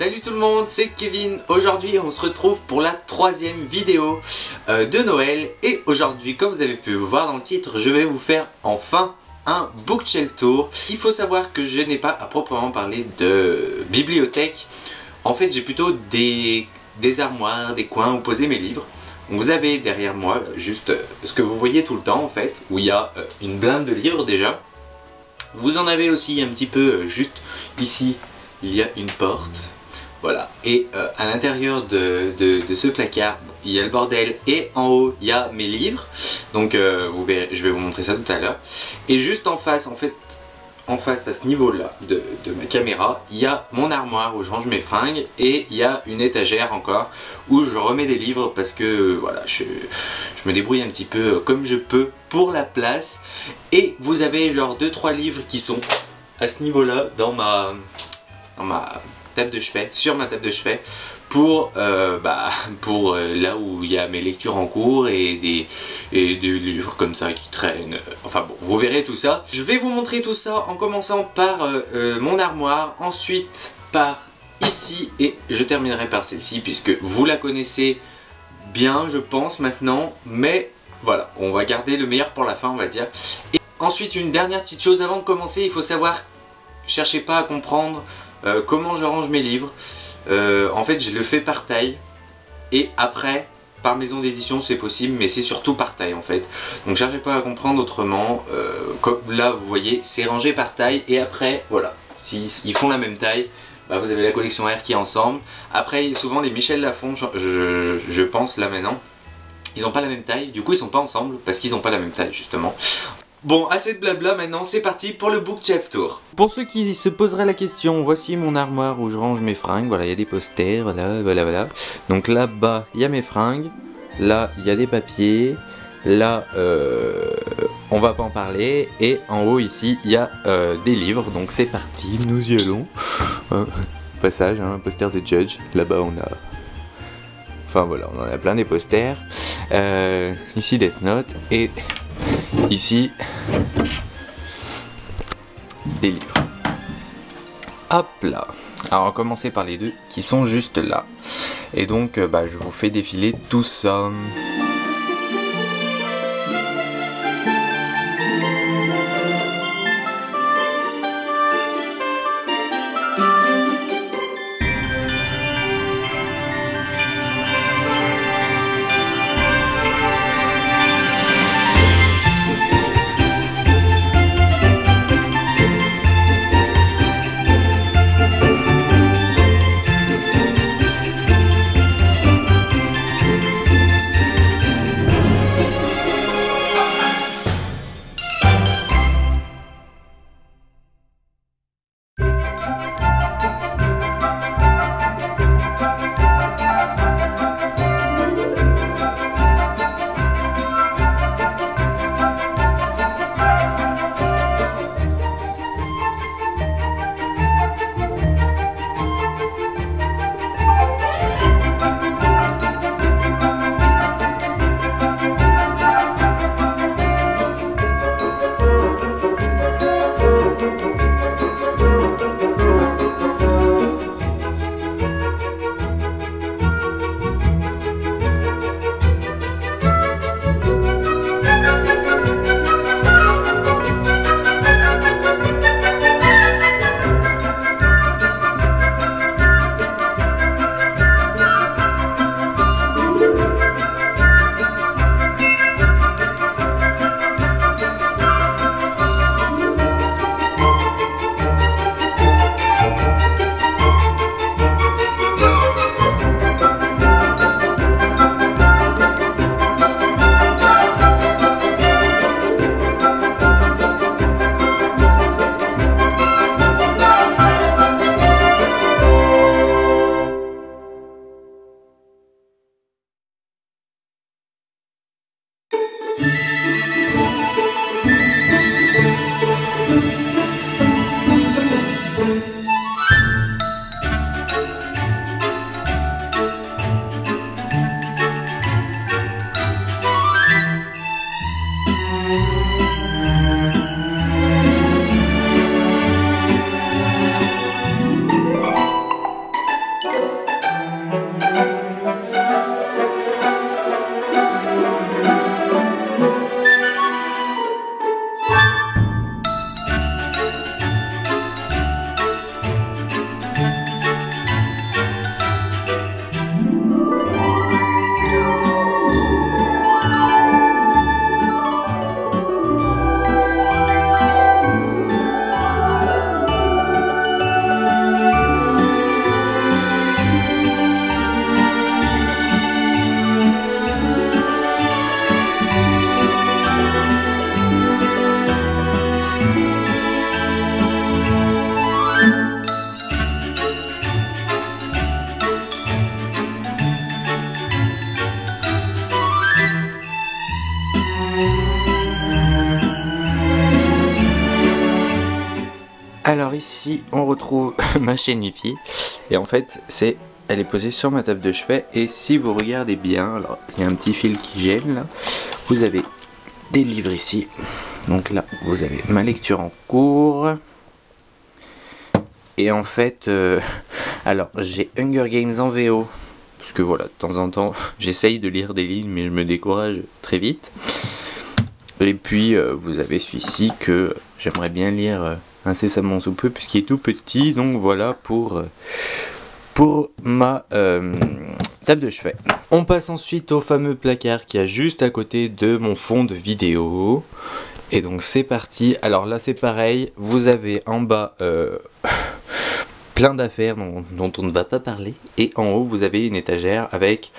Salut tout le monde, c'est Kevin. Aujourd'hui on se retrouve pour la troisième vidéo de Noël. Et aujourd'hui, comme vous avez pu voir dans le titre, je vais vous faire enfin un bookshelf tour. Il faut savoir que je n'ai pas à proprement parler de bibliothèque. En fait j'ai plutôt des armoires, des coins où poser mes livres. Vous avez derrière moi juste ce que vous voyez tout le temps en fait, où il y a une blinde de livres déjà. Vous en avez aussi un petit peu juste ici, il y a une porte. Voilà, et à l'intérieur de ce placard, il y a le bordel et en haut, il y a mes livres. Donc vous verrez, je vais vous montrer ça tout à l'heure. Et juste en face, en fait, en face à ce niveau-là de ma caméra, il y a mon armoire où je range mes fringues et il y a une étagère encore où je remets des livres parce que voilà, je me débrouille un petit peu comme je peux pour la place. Et vous avez genre 2-3 livres qui sont à ce niveau-là dans ma table de chevet, sur ma table de chevet, pour là où il y a mes lectures en cours et des livres comme ça qui traînent. Enfin bon, vous verrez tout ça. Je vais vous montrer tout ça en commençant par mon armoire, ensuite par ici et je terminerai par celle-ci puisque vous la connaissez bien je pense maintenant, mais voilà, on va garder le meilleur pour la fin on va dire. Et ensuite une dernière petite chose avant de commencer, il faut savoir, cherchez pas à comprendre comment je range mes livres. En fait je le fais par taille et après par maison d'édition c'est possible, mais c'est surtout par taille en fait. Donc cherchez pas à comprendre autrement, comme là vous voyez c'est rangé par taille et après voilà, s'ils font la même taille, bah, vous avez la collection R qui est ensemble. Après souvent les Michel Lafon je pense là maintenant, ils n'ont pas la même taille, du coup ils sont pas ensemble parce qu'ils n'ont pas la même taille justement. Bon, assez de blabla, maintenant c'est parti pour le bookshelf tour. Pour ceux qui se poseraient la question, voici mon armoire où je range mes fringues. Voilà, il y a des posters, voilà. Donc là-bas, il y a mes fringues. Là, il y a des papiers. Là, on va pas en parler. Et en haut ici, il y a des livres. Donc c'est parti, nous y allons. Passage, un poster de Judge. Là-bas, on a... Enfin voilà, on en a plein des posters. Ici, Death Note. Et... ici, des livres. Hop là. Alors on va commencer par les deux qui sont juste là. Et donc je vous fais défiler tout ça. Alors ici on retrouve ma chaîne Wi-Fi et en fait elle est posée sur ma table de chevet et si vous regardez bien, alors il y a un petit fil qui gêne là, vous avez des livres ici, donc là vous avez ma lecture en cours et en fait alors j'ai Hunger Games en VO parce que voilà de temps en temps j'essaye de lire des lignes mais je me décourage très vite et puis vous avez celui-ci que j'aimerais bien lire incessamment sous peu puisqu'il est tout petit, donc voilà pour ma table de chevet. On passe ensuite au fameux placard qui est juste à côté de mon fond de vidéo et donc c'est parti. Alors là c'est pareil, vous avez en bas plein d'affaires dont on ne va pas parler et en haut vous avez une étagère avec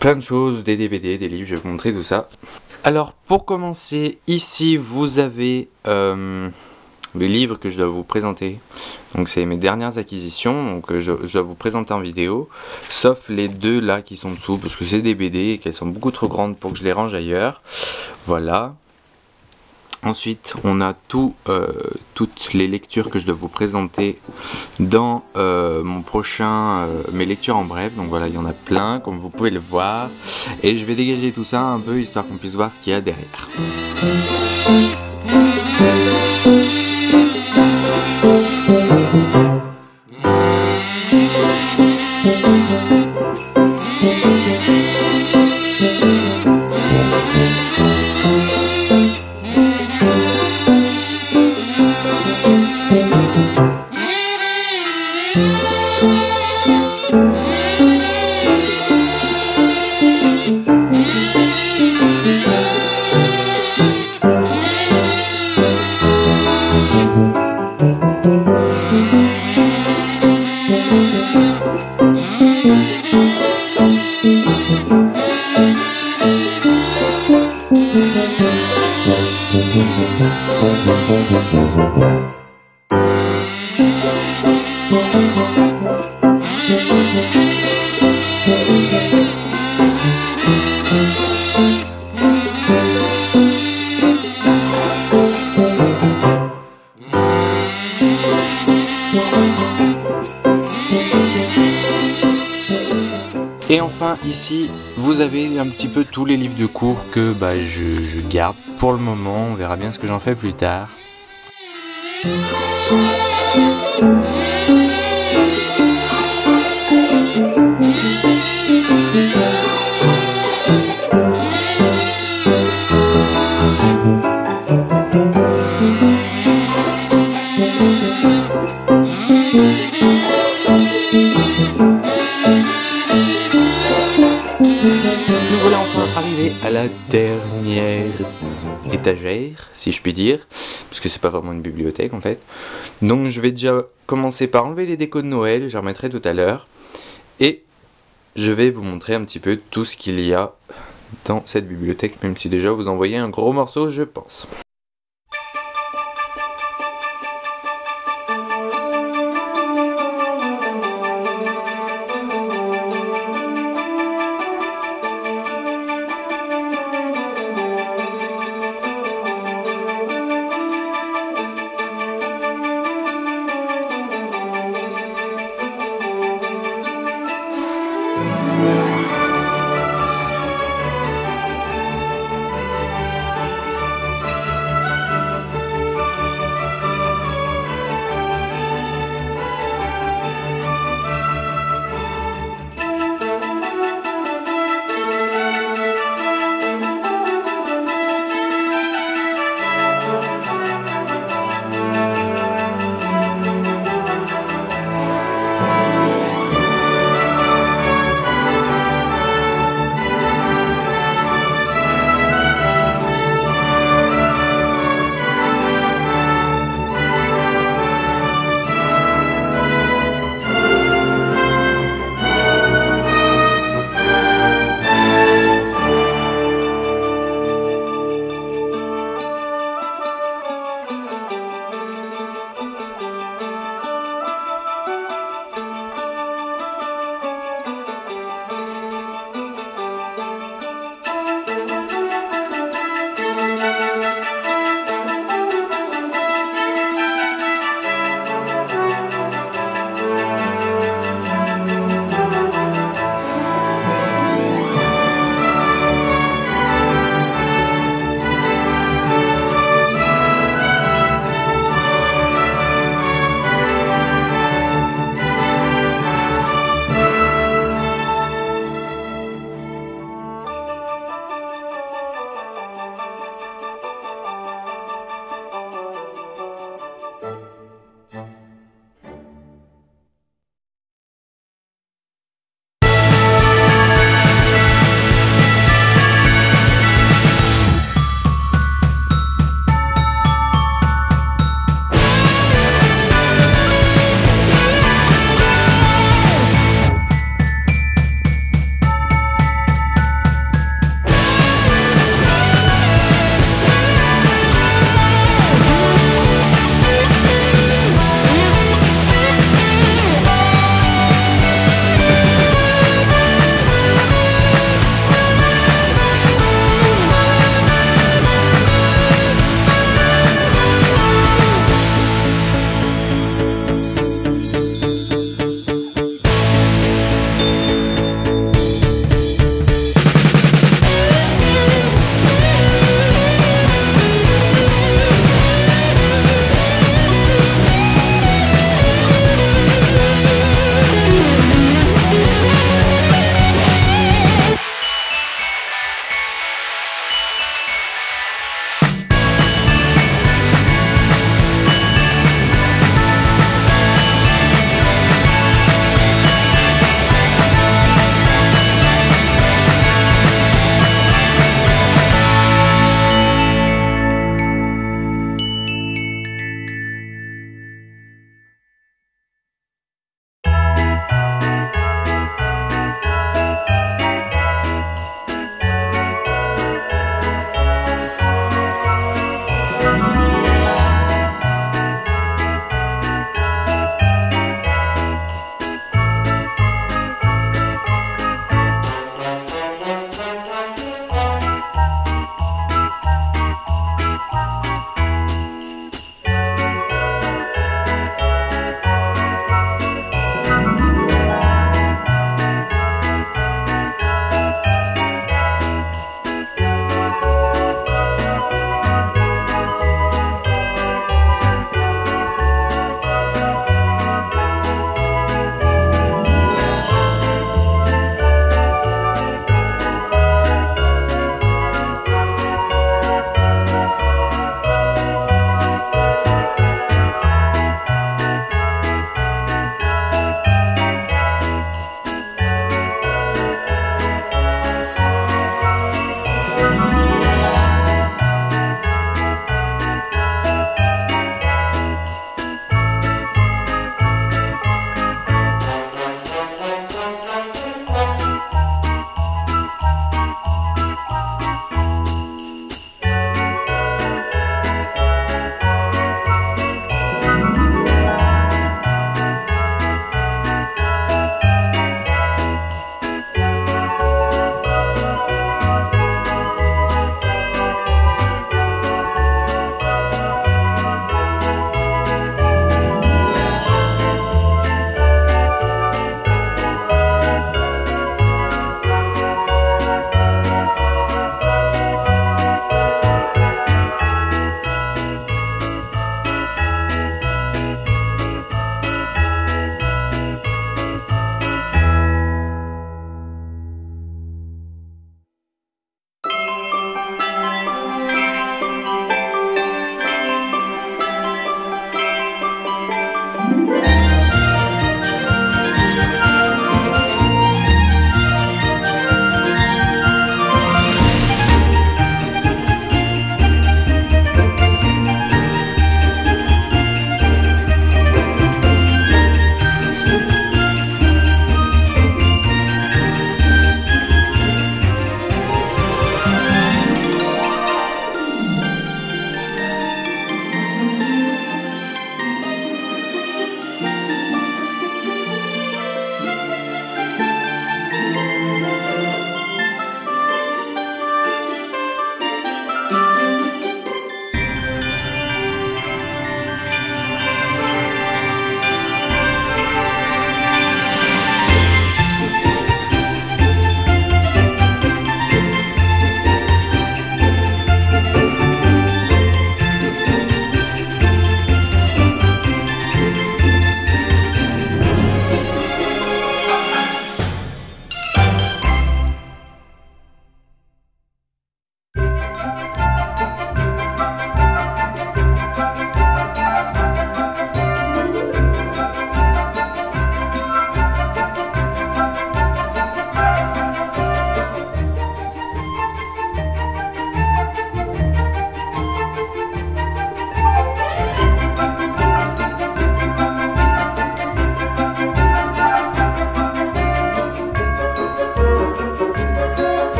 plein de choses, des DVD, des livres, je vais vous montrer tout ça. Alors pour commencer, ici vous avez les livres que je dois vous présenter. Donc c'est mes dernières acquisitions, donc je dois vous présenter en vidéo, sauf les deux là qui sont dessous, parce que c'est des BD et qu'elles sont beaucoup trop grandes pour que je les range ailleurs. Voilà. Ensuite, on a toutes les lectures que je dois vous présenter dans mon prochain, mes lectures en bref. Donc voilà, il y en a plein, comme vous pouvez le voir. Et je vais dégager tout ça un peu, histoire qu'on puisse voir ce qu'il y a derrière. Et enfin ici vous avez un petit peu tous les livres de cours que je garde pour le moment, on verra bien ce que j'en fais plus tard. Nous voilà enfin arrivés à la dernière étagère, si je puis dire, parce que c'est pas vraiment une bibliothèque en fait. Donc je vais déjà commencer par enlever les décos de Noël, je les remettrai tout à l'heure, et je vais vous montrer un petit peu tout ce qu'il y a dans cette bibliothèque, même si déjà vous en voyez un gros morceau je pense.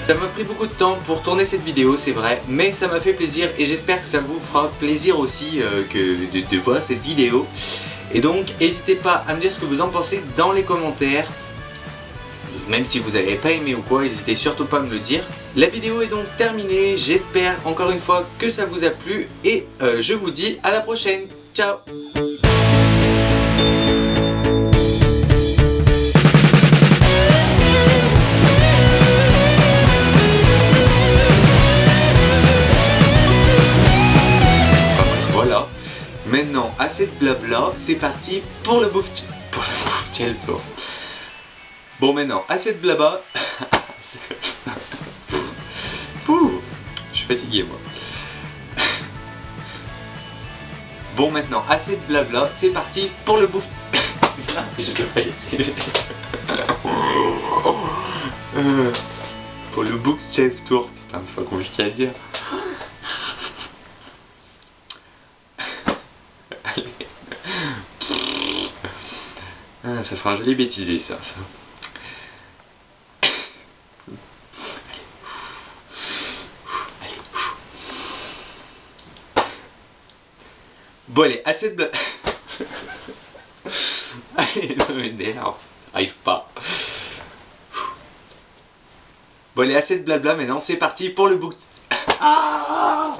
Ça m'a pris beaucoup de temps pour tourner cette vidéo, c'est vrai, mais ça m'a fait plaisir et j'espère que ça vous fera plaisir aussi de voir cette vidéo. Et donc, n'hésitez pas à me dire ce que vous en pensez dans les commentaires. Même si vous n'avez pas aimé ou quoi, n'hésitez surtout pas à me le dire. La vidéo est donc terminée, j'espère encore une fois que ça vous a plu et je vous dis à la prochaine. Ciao! Maintenant, assez de blabla, c'est parti pour le bouffe tour. Bon maintenant, assez de blabla. Je suis fatigué moi. Bon maintenant, assez de blabla, c'est parti pour le bouffe. Pour le bookshelf tour, putain c'est pas compliqué à dire. Ah, ça fera un joli bêtisier ça. Bon allez, assez de blabla. Allez, ça m'énerve. Arrive pas. Bon allez, assez de blabla maintenant, c'est parti pour le book. Ah